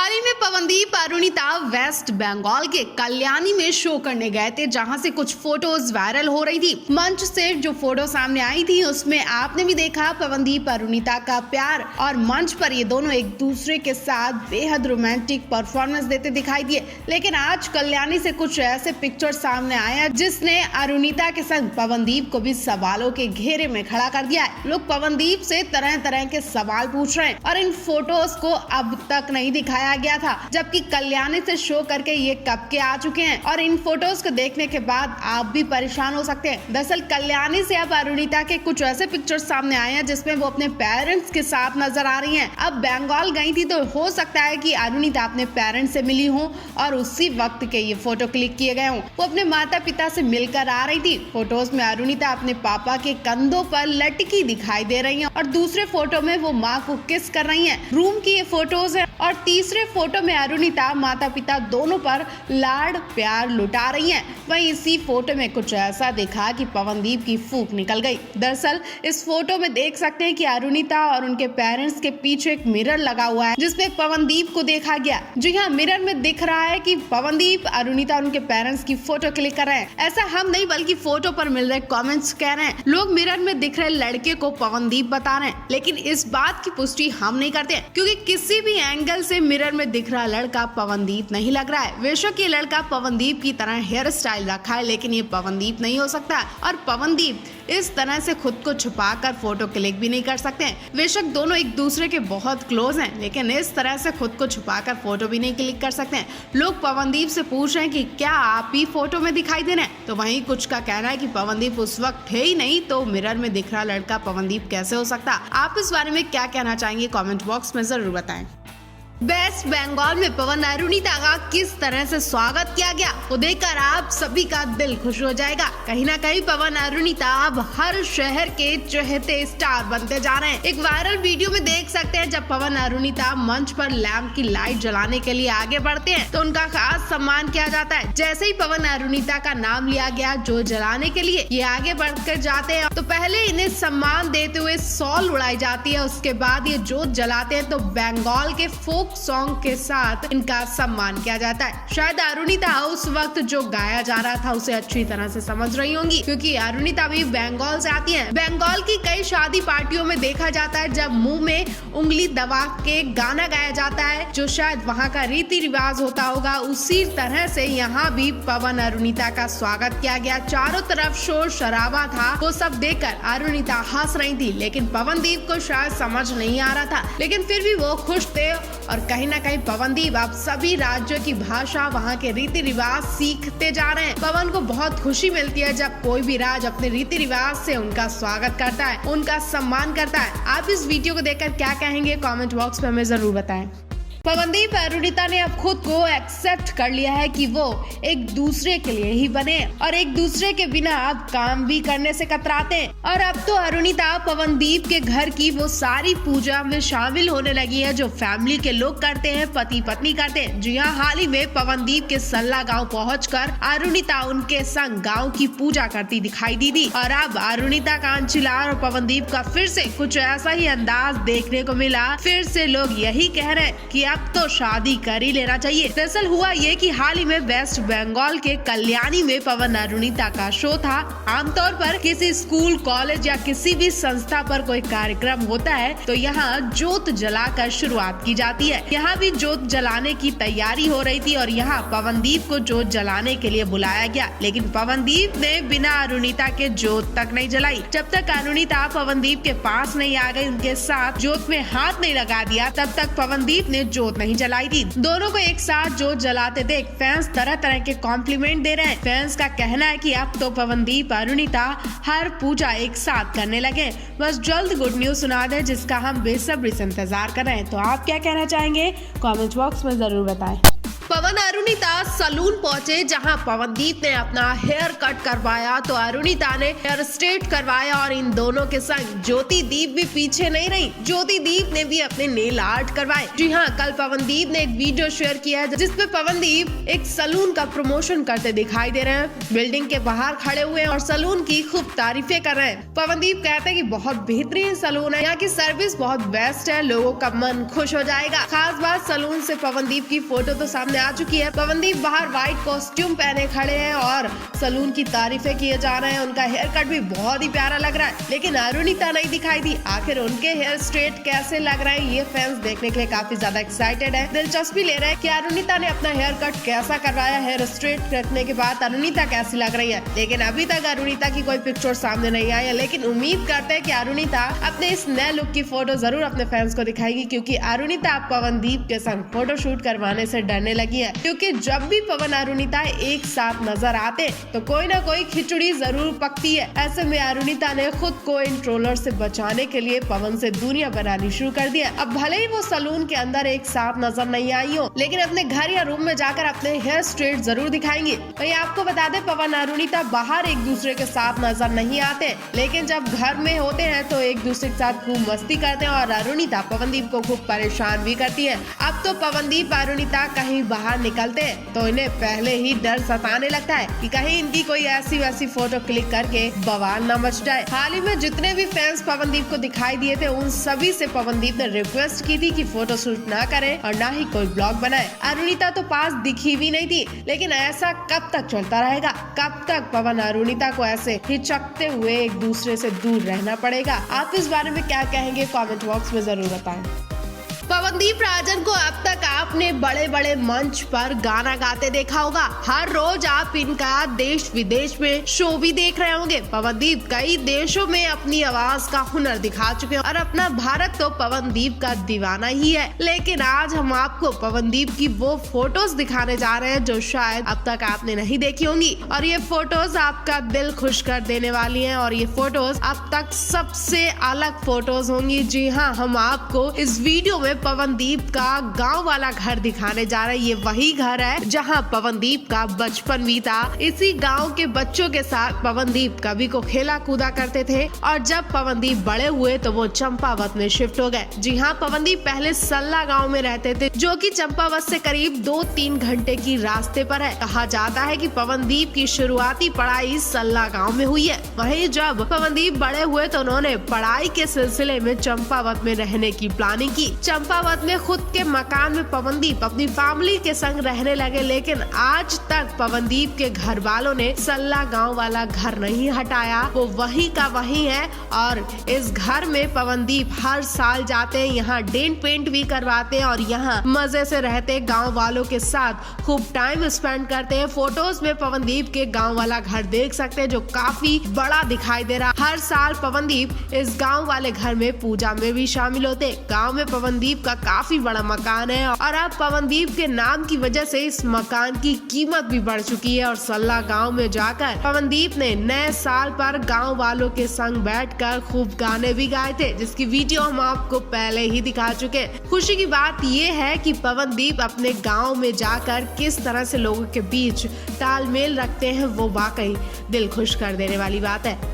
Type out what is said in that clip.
हाल ही में पवनदीप अरुणिता वेस्ट बंगाल के कल्याणी में शो करने गए थे, जहां से कुछ फोटोज वायरल हो रही थी। मंच से जो फोटो सामने आई थी उसमें आपने भी देखा पवनदीप अरुणिता का प्यार, और मंच पर ये दोनों एक दूसरे के साथ बेहद रोमांटिक परफॉर्मेंस देते दिखाई दिए। लेकिन आज कल्याणी से कुछ ऐसे पिक्चर सामने आए हैं जिसने अरुणिता के संग पवनदीप को भी सवालों के घेरे में खड़ा कर दिया है। लोग पवनदीप से तरह तरह के सवाल पूछ रहे हैं और इन फोटोज को अब तक नहीं दिखाया गया था, जबकि कल्याणी से शो करके ये कब के आ चुके हैं और इन फोटोज को देखने के बाद आप भी परेशान हो सकते हैं। दरअसल कल्याणी से अब अरुणिता के कुछ ऐसे पिक्चर्स सामने आए हैं जिसमें वो अपने पेरेंट्स के साथ नजर आ रही हैं। अब बंगाल गई थी तो हो सकता है कि अरुणिता अपने पेरेंट्स से मिली हो और उसी वक्त के ये फोटो क्लिक किए गए हों। वो अपने माता पिता से मिलकर आ रही थी। फोटोज में अरुणिता अपने पापा के कंधों पर लटकी दिखाई दे रही है और दूसरे फोटो में वो माँ को किस कर रही है। रूम की ये फोटोज है और तीसरे फोटो में अरुणिता माता पिता दोनों पर लाड प्यार लुटा रही हैं। वहीं इसी फोटो में कुछ ऐसा दिखा कि पवनदीप की फूंक निकल गई। दरअसल इस फोटो में देख सकते हैं कि अरुणिता और उनके पेरेंट्स के पीछे एक मिरर लगा हुआ है जिसमें पवनदीप को देखा गया। जी हाँ, मिरर में दिख रहा है कि पवनदीप अरुणिता और उनके पेरेंट्स की फोटो क्लिक कर रहे हैं। ऐसा हम नहीं बल्कि फोटो पर मिल रहे कमेंट्स कह रहे हैं। लोग मिरर में दिख रहे लड़के को पवनदीप बता रहे हैं, लेकिन इस बात की पुष्टि हम नहीं करते क्योंकि किसी भी एंगल से मिरर में दिख रहा लड़का पवनदीप नहीं लग रहा है। बेशक ये लड़का पवनदीप की तरह हेयर स्टाइल रखा है, लेकिन ये पवनदीप नहीं हो सकता और पवनदीप इस तरह से खुद को छुपाकर फोटो क्लिक भी नहीं कर सकते हैं। बेशक दोनों एक दूसरे के बहुत क्लोज हैं, लेकिन इस तरह से खुद को छुपाकर फोटो भी नहीं क्लिक कर सकते हैं। लोग पवनदीप से पूछ रहे हैं कि क्या आप ही फोटो में दिखाई दे रहे हैं, तो वहीं कुछ का कहना है कि पवनदीप उस वक्त थे ही नहीं, तो मिरर में दिख रहा लड़का पवनदीप कैसे हो सकता। आप इस बारे में क्या कहना चाहेंगे कमेंट बॉक्स में जरूर बताएं। वेस्ट बंगाल में पवन अरुणिता का किस तरह से स्वागत किया गया वो देखकर आप सभी का दिल खुश हो जाएगा। कहीं ना कहीं पवन अरुणिता अब हर शहर के चहेते स्टार बनते जा रहे हैं। एक वायरल वीडियो में देख सकते हैं जब पवन अरुणिता मंच पर लैंप की लाइट जलाने के लिए आगे बढ़ते हैं तो उनका खास सम्मान किया जाता है। जैसे ही पवन अरुणिता का नाम लिया गया जोत जलाने के लिए ये आगे बढ़कर जाते हैं तो पहले इन्हें सम्मान देते हुए सॉल उड़ाई जाती है। उसके बाद ये जोत जलाते हैं तो बंगाल के फोक सॉन्ग के साथ इनका सम्मान किया जाता है। शायद अरुणिता उस वक्त जो गाया जा रहा था उसे अच्छी तरह से समझ रही होंगी क्योंकि अरुणिता भी बंगाल से आती है। बंगाल की कई शादी पार्टियों में देखा जाता है जब मुंह में उंगली दबा के गाना गाया जाता है, जो शायद वहाँ का रीति रिवाज होता होगा। उसी तरह से यहाँ भी पवन अरुणिता का स्वागत किया गया। चारों तरफ शोर शराबा था, वो सब देखकर अरुणिता हंस रही थी, लेकिन पवनदीप को शायद समझ नहीं आ रहा था, लेकिन फिर भी वो खुश थे। और कहीं ना कहीं पवनदीप अब सभी राज्यों की भाषा, वहाँ के रीति रिवाज सीखते जा रहे हैं। पवन को बहुत खुशी मिलती है जब कोई भी राज्य अपने रीति रिवाज से उनका स्वागत करता है, उनका सम्मान करता है। आप इस वीडियो को देखकर क्या कहेंगे कमेंट बॉक्स में हमें जरूर बताएं। पवनदीप अरुणिता ने अब खुद को एक्सेप्ट कर लिया है कि वो एक दूसरे के लिए ही बने और एक दूसरे के बिना अब काम भी करने से कतराते हैं। और अब तो अरुणिता पवनदीप के घर की वो सारी पूजा में शामिल होने लगी है जो फैमिली के लोग करते हैं, पति पत्नी करते हैं। जी हाँ, हाल ही में पवनदीप के सल्ला गांव पहुंचकर अरुणिता उनके संग गांव की पूजा करती दिखाई दी थी। और अब अरुणिता कांचीलाल और पवनदीप का फिर से कुछ ऐसा ही अंदाज देखने को मिला। फिर से लोग यही कह रहे हैं कि अब तो शादी कर ही लेना चाहिए। दरअसल हुआ ये कि हाल ही में वेस्ट बंगाल के कल्याणी में पवन अरुणिता का शो था। आमतौर पर किसी स्कूल, कॉलेज या किसी भी संस्था पर कोई कार्यक्रम होता है तो यहाँ जोत जलाकर शुरुआत की जाती है। यहाँ भी जोत जलाने की तैयारी हो रही थी और यहाँ पवनदीप को जोत जलाने के लिए बुलाया गया, लेकिन पवनदीप ने बिना अरुणिता के जोत तक नहीं जलाई। जब तक अरुणिता पवनदीप के पास नहीं आ गई, उनके साथ जोत में हाथ नहीं लगा दिया, तब तक पवनदीप ने जोत नहीं जलाई थी। दोनों को एक साथ जोत जलाते देख फैंस तरह तरह के कॉम्प्लीमेंट दे रहे हैं। फैंस का कहना है कि अब तो पवनदीप अरुणिता हर पूजा एक साथ करने लगे। बस जल्द गुड न्यूज सुना दे जिसका हम बेसब्री से इंतजार कर रहे हैं। तो आप क्या कहना चाहेंगे कमेंट बॉक्स में जरूर बताएं। पवन अरुणिता सलून पहुंचे जहां पवनदीप ने अपना हेयर कट करवाया तो अरुणिता ने हेयर स्ट्रेट करवाया और इन दोनों के संग ज्योतिदीप भी पीछे नहीं रही। ज्योतिदीप ने भी अपने नेल आर्ट करवाए। जी हां, कल पवनदीप ने एक वीडियो शेयर किया है जिसमें पवनदीप एक सलून का प्रमोशन करते दिखाई दे रहे हैं। बिल्डिंग के बाहर खड़े हुए हैं और सलून की खूब तारीफें कर रहे हैं। पवनदीप कहते हैं कि बहुत बेहतरीन सलून है, यहाँ की सर्विस बहुत बेस्ट है, लोगों का मन खुश हो जाएगा। खास बात, सलून से पवनदीप की फोटो तो सामने आ चुकी है। पवनदीप बाहर व्हाइट कॉस्ट्यूम पहने खड़े हैं और सलून की तारीफें किए जा रहे हैं। उनका हेयर कट भी बहुत ही प्यारा लग रहा है, लेकिन अरुणिता नहीं दिखाई दी। आखिर उनके हेयर स्ट्रेट कैसे लग रहे हैं, ये फैंस देखने के लिए काफी ज्यादा एक्साइटेड है, दिलचस्पी ले रहे हैं कि अरुणिता ने अपना हेयर कट कैसा करवाया। हेयर स्ट्रेट रखने के बाद अरुणिता कैसी लग रही है, लेकिन अभी तक अरुणिता की कोई पिक्चर सामने नहीं आई है। लेकिन उम्मीद करते हैं कि अरुणिता अपने इस नए लुक की फोटो जरूर अपने फैंस को दिखाएगी, क्योंकि अरुणिता पवनदीप के संग फोटो शूट करवाने से डरने लगी है। क्योंकि जब भी पवन अरुणिता एक साथ नजर आते तो कोई ना कोई खिचड़ी जरूर पकती है। ऐसे में अरुणिता ने खुद को इन ट्रोलर से बचाने के लिए पवन से दूरियां बनानी शुरू कर दिया। अब भले ही वो सलून के अंदर एक साथ नजर नहीं आई हो, लेकिन अपने घर या रूम में जाकर अपने हेयर स्ट्रेट जरूर दिखाएंगे। वही आपको बता दें, पवन अरुणिता बाहर एक दूसरे के साथ नजर नहीं आते, लेकिन जब घर में होते हैं तो एक दूसरे के साथ खूब मस्ती करते हैं और अरुणिता पवनदीप को खूब परेशान भी करती है। अब तो पवनदीप अरुणिता कहीं बाहर निकलते हैं तो इन्हें पहले ही डर सताने लगता है कि कहीं इनकी कोई ऐसी वैसी फोटो क्लिक करके बवाल न मच जाए। हाल ही में जितने भी फैंस पवनदीप को दिखाई दिए थे, उन सभी से पवनदीप ने रिक्वेस्ट की थी कि फोटो शूट ना करें और ना ही कोई ब्लॉग बनाए। अरुणिता तो पास दिखी भी नहीं थी, लेकिन ऐसा कब तक चलता रहेगा? कब तक पवन अरुणिता को ऐसे हिचकते हुए एक दूसरे से दूर रहना पड़ेगा? आप इस बारे में क्या कहेंगे, कमेंट बॉक्स में जरूर बताएं। पवनदीप राजन को अब तक आपने बड़े बड़े मंच पर गाना गाते देखा होगा। हर रोज आप इनका देश विदेश में शो भी देख रहे होंगे। पवनदीप कई देशों में अपनी आवाज का हुनर दिखा चुके हैं और अपना भारत तो पवनदीप का दीवाना ही है। लेकिन आज हम आपको पवनदीप की वो फोटोज दिखाने जा रहे हैं जो शायद अब तक आपने नहीं देखी होंगी, और ये फोटोज आपका दिल खुश कर देने वाली हैं। और ये फोटोज अब तक सबसे अलग फोटोज होंगी। जी हाँ, हम आपको इस वीडियो में पवनदीप का गांव वाला घर दिखाने जा रहे हैं। ये वही घर है जहां पवनदीप का बचपन बीता। इसी गांव के बच्चों के साथ पवनदीप कभी को खेला कूदा करते थे और जब पवनदीप बड़े हुए तो वो चंपावत में शिफ्ट हो गए। जी हाँ, पवनदीप पहले सल्ला गांव में रहते थे, जो कि चंपावत से करीब 2-3 घंटे की रास्ते पर है। कहा जाता है कि पवनदीप की शुरुआती पढ़ाई सल्ला गाँव में हुई है। वहीं जब पवनदीप बड़े हुए तो उन्होंने पढ़ाई के सिलसिले में चंपावत में रहने की प्लानिंग की। चंपावत में खुद के मकान में पवनदीप अपनी फैमिली के संग रहने लगे, लेकिन आज तक पवनदीप के घर वालों ने सल्ला गांव वाला घर नहीं हटाया। वो वही का वही है और इस घर में पवनदीप हर साल जाते हैं, यहाँ डेंट पेंट भी करवाते हैं और यहाँ मजे से रहते, गांव वालों के साथ खूब टाइम स्पेंड करते हैं। फोटोज में पवनदीप के गांव वाला घर देख सकते हैं जो काफी बड़ा दिखाई दे रहा। हर साल पवनदीप इस गांव वाले घर में पूजा में भी शामिल होते। गांव में पवनदीप का काफी बड़ा मकान है और अब पवनदीप के नाम की वजह से इस मकान की कीमत भी बढ़ चुकी है। और सल्ला गांव में जाकर पवनदीप ने नए साल पर गांव वालों के संग बैठकर खूब गाने भी गाए थे, जिसकी वीडियो हम आपको पहले ही दिखा चुके। खुशी की बात ये है कि पवनदीप अपने गांव में जाकर किस तरह से लोगों के बीच तालमेल रखते हैं, वो वाकई दिल खुश कर देने वाली बात है।